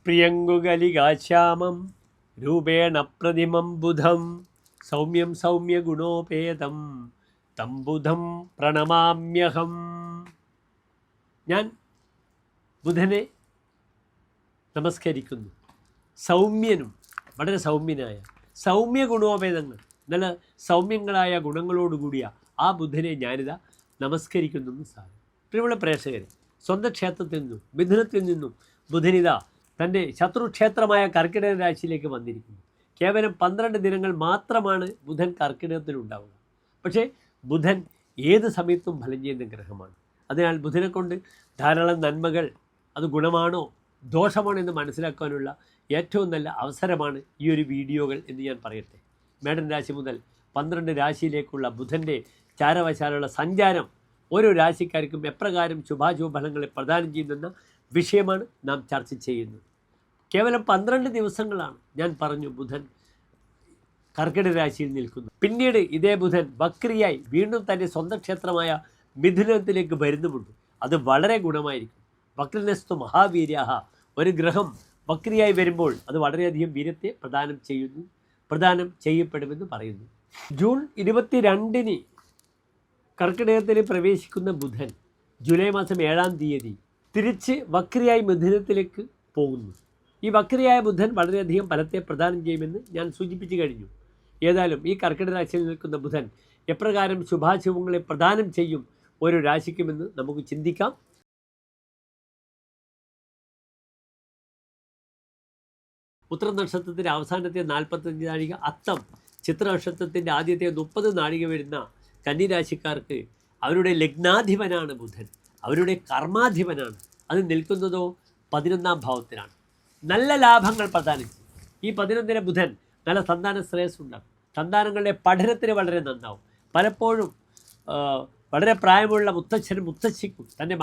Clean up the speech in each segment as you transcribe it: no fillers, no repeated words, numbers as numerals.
പ്രിയങ്കുകലികാശ്യാമം രൂപേണ പ്രതിമം ബുധം സൗമ്യം സൗമ്യഗുണോപേതം തം ബുധം പ്രണമാമ്യഹം. ഞാൻ ബുധനെ നമസ്കരിക്കുന്നു. സൗമ്യനും വളരെ സൗമ്യനായ സൗമ്യ ഗുണോപേതങ്ങൾ, നല്ല സൗമ്യങ്ങളായ ഗുണങ്ങളോടുകൂടിയ ആ ബുധനെ ഞാനിതാ നമസ്കരിക്കുന്നു സാധനം. പ്രിയമുള്ള പ്രേക്ഷകരെ, സ്വന്തം ക്ഷേത്രത്തിൽ നിന്നും മിഥുനത്തിൽ നിന്നും ബുധനിത തൻ്റെ ശത്രുക്ഷേത്രമായ കർക്കിടക രാശിയിലേക്ക് വന്നിരിക്കുന്നു. കേവലം 12 ദിനങ്ങൾ മാത്രമാണ് ബുധൻ കർക്കിടകത്തിലുണ്ടാവുക. പക്ഷേ ബുധൻ ഏത് സമയത്തും ഫലം ചെയ്യുന്ന ഗ്രഹമാണ്. അതിനാൽ ബുധനെ കൊണ്ട് ധാരാളം നന്മകൾ, അത് ഗുണമാണോ ദോഷമാണോ എന്ന് മനസ്സിലാക്കാനുള്ള ഏറ്റവും നല്ല അവസരമാണ് ഈ ഒരു വീഡിയോകൾ എന്ന് ഞാൻ പറയട്ടെ. മേടൻ രാശി മുതൽ 12 രാശിയിലേക്കുള്ള ബുധൻ്റെ ചാരവശാലുള്ള സഞ്ചാരം ഓരോ രാശിക്കാർക്കും എപ്രകാരം ശുഭാശുഭ ഫലങ്ങളെ പ്രദാനം ചെയ്യുന്ന വിഷയമാണ് നാം ചർച്ച ചെയ്യുന്നത്. കേവലം 12 ദിവസങ്ങളാണ് ഞാൻ പറഞ്ഞു ബുധൻ കർക്കിടക രാശിയിൽ നിൽക്കുന്നു. പിന്നീട് ഇതേ ബുധൻ വക്രിയായി വീണ്ടും തൻ്റെ സ്വന്തം ക്ഷേത്രമായ മിഥുനത്തിലേക്ക് വരുന്നുമുണ്ട്. അത് വളരെ ഗുണമായിരിക്കും. വക്രനസ്തു മഹാവീര്യാഹ, ഒരു ഗ്രഹം വക്രിയായി വരുമ്പോൾ അത് വളരെയധികം വീര്യത്തെ പ്രദാനം ചെയ്യപ്പെടുമെന്ന് പറയുന്നു. ജൂൺ 22 കർക്കിടകത്തിൽ പ്രവേശിക്കുന്ന ബുധൻ ജൂലൈ മാസം 7-ാം തീയതി തിരിച്ച് വക്രിയായി മിഥുനത്തിലേക്ക് പോകുന്നു. ഈ വക്രിയായ ബുധൻ വളരെയധികം ഫലത്തെ പ്രദാനം ചെയ്യുമെന്ന് ഞാൻ സൂചിപ്പിച്ചു കഴിഞ്ഞു. ഏതായാലും ഈ കർക്കിടക രാശിയിൽ നിൽക്കുന്ന ബുധൻ എപ്രകാരം ശുഭാശുഭങ്ങളെ പ്രദാനം ചെയ്യും ഓരോ രാശിക്കുമെന്ന് നമുക്ക് ചിന്തിക്കാം. ഉത്തര നക്ഷത്രത്തിൻ്റെ അവസാനത്തെ 45 നാഴിക, അത്തം ചിത്ര നക്ഷത്രത്തിൻ്റെ ആദ്യത്തെ 30 നാഴിക വരുന്ന കന്നിരാശിക്കാർക്ക് അവരുടെ ലഗ്നാധിപനാണ് ബുധൻ, അവരുടെ കർമാധിപനാണ്. അത് നിൽക്കുന്നതോ 11-ാം ഭാവത്തിലാണ്. നല്ല ലാഭങ്ങൾ പ്രദാനം ചെയ്യും. ഈ 11-ലെ ബുധൻ നല്ല സന്താന ശ്രേയസ് ഉണ്ടാകും. സന്താനങ്ങളുടെ പഠനത്തിന് വളരെ നന്നാവും. പലപ്പോഴും വളരെ പ്രായമുള്ള മുത്തച്ഛനും മുത്തശ്ശിക്കും തൻ്റെ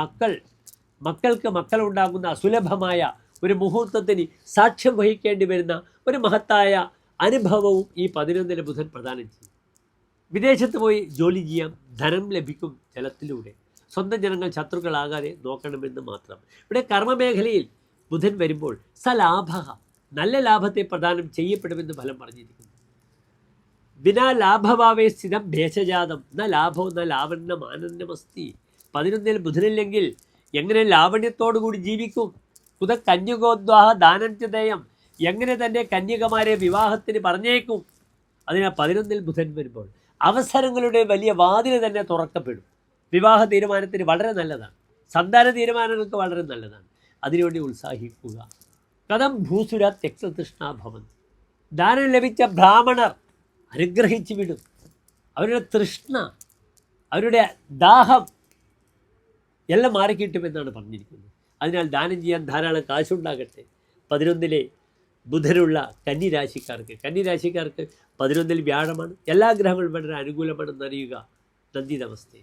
മക്കൾക്ക് മക്കളുണ്ടാകുന്ന അസുലഭമായ ഒരു മുഹൂർത്തത്തിന് സാക്ഷ്യം വഹിക്കേണ്ടി വരുന്ന ഒരു മഹത്തായ അനുഭവവും ഈ 11-ലെ ബുധൻ പ്രദാനം ചെയ്യും. വിദേശത്ത് പോയി ജോലി ചെയ്യാം, ധനം ലഭിക്കും ജലത്തിലൂടെ. സ്വന്തം ജനങ്ങൾ ശത്രുക്കളാകാതെ നോക്കണമെന്ന് മാത്രം. ഇവിടെ കർമ്മമേഖലയിൽ ബുധൻ വരുമ്പോൾ സലാഭ, നല്ല ലാഭത്തെ പ്രദാനം ചെയ്യപ്പെടുമെന്ന് ഫലം പറഞ്ഞിരിക്കുന്നു. വിനാ ലാഭഭാവേ സ്ഥിതം ഭേഷജാതം ന ലാഭോ ന ലാവണ്യം ആനന്ദമസ്തി. 11-ൽ ബുധനില്ലെങ്കിൽ എങ്ങനെ ലാവണ്യത്തോടുകൂടി ജീവിക്കും? കുത കന്യകോദ്വാഹ ദാനം ചിതയം, എങ്ങനെ തൻ്റെ കന്യകമാരെ വിവാഹത്തിന് പറഞ്ഞേക്കും? അതിനാൽ 11-ൽ ബുധൻ വരുമ്പോൾ അവസരങ്ങളുടെ വലിയ വാതിൽ തന്നെ തുറക്കപ്പെടും. വിവാഹ തീരുമാനത്തിന് വളരെ നല്ലതാണ്. സന്താന തീരുമാനങ്ങൾക്ക് വളരെ നല്ലതാണ്. അതിനുവേണ്ടി ഉത്സാഹിക്കുക. കഥം ഭൂസുര തെക്തൃഷ്ണാഭവൻ, ദാനം ലഭിച്ച ബ്രാഹ്മണർ അനുഗ്രഹിച്ചു വിടും. അവരുടെ തൃഷ്ണ, അവരുടെ ദാഹം എല്ലാം മാറിക്കിട്ടുമെന്നാണ് പറഞ്ഞിരിക്കുന്നത്. അതിനാൽ ദാനം ചെയ്യാൻ ധാരാളം കാശുണ്ടാകട്ടെ. 11-ലെ ബുധനുള്ള കന്നിരാശിക്കാർക്ക് 11-ൽ വ്യാഴമാണ്. എല്ലാ ഗ്രഹങ്ങളും വളരെ അനുകൂലമാണെന്ന് അറിയുക. നന്ദി, നമസ്തേ.